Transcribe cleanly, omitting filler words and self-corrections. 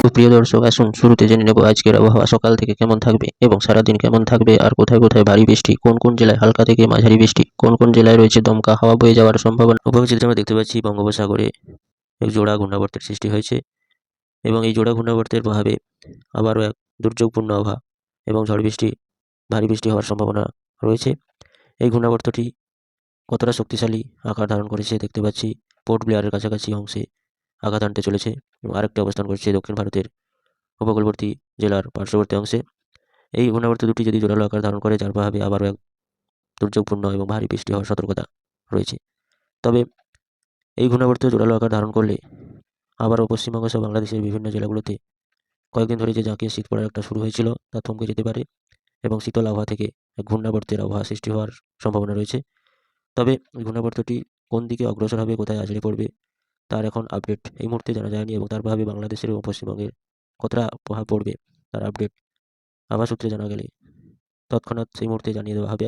তো প্রিয় দর্শক, আসুন শুরুতে জেনে নেব আজকের আবহাওয়া সকাল থেকে কেমন থাকবে এবং সারাদিন কেমন থাকবে, আর কোথায় কোথায় ভারী বৃষ্টি, কোন কোন জেলায় হালকা থেকে মাঝারি বৃষ্টি, কোন কোন জেলায় রয়েছে দমকা হাওয়া বয়ে যাওয়ার সম্ভাবনা। উপরের চিত্রে আমরা দেখতে পাচ্ছি বঙ্গোপসাগরে এক জোড়া ঘূর্ণাবর্তের সৃষ্টি হয়েছে এবং এই জোড়া ঘূর্ণাবর্তের প্রভাবে আবারও এক দুর্যোগপূর্ণ আবহাওয়া এবং ঝড় বৃষ্টি, ভারী বৃষ্টি হওয়ার সম্ভাবনা রয়েছে। এই ঘূর্ণাবর্তটি কতটা শক্তিশালী আকার ধারণ করেছে দেখতে পাচ্ছি পোর্ট ব্লেয়ারের কাছাকাছি অংশে আঘাত আনতে চলেছে এবং আরেকটি অবস্থান করছে দক্ষিণ ভারতের উপকূলবর্তী জেলার পার্শ্ববর্তী অংশে। এই ঘূর্ণাবর্ত দুটি যদি জোরালো আকার ধারণ করে, যার প্রভাবে আবারও এক দুর্যোগপূর্ণ এবং ভারী বৃষ্টি হওয়ার সতর্কতা রয়েছে। তবে এই ঘূর্ণাবর্ত জোরালো আকার ধারণ করলে আবারও পশ্চিমবঙ্গ সহ বাংলাদেশের বিভিন্ন জেলাগুলোতে কয়েকদিন ধরে যে জাঁকিয়ে শীত পড়ার একটা শুরু হয়েছিল তা থমকে যেতে পারে এবং শীতল আবহাওয়া থেকে এক ঘূর্ণাবর্তের আবহাওয়া সৃষ্টি হওয়ার সম্ভাবনা রয়েছে। তবে এই ঘূর্ণাবর্তটি কোন দিকে অগ্রসর হবে, কোথায় আছড়ে পড়বে, তার এখন আপডেট এই মুহূর্তে জানা যায়নি এবং তার প্রভাবে বাংলাদেশের এবং পশ্চিমবঙ্গের কতটা প্রভাব পড়বে তার আপডেট আবহাওয়া সূত্রে জানা গেলে তৎক্ষণাৎ সেই মুহূর্তে জানিয়ে দেওয়া হবে।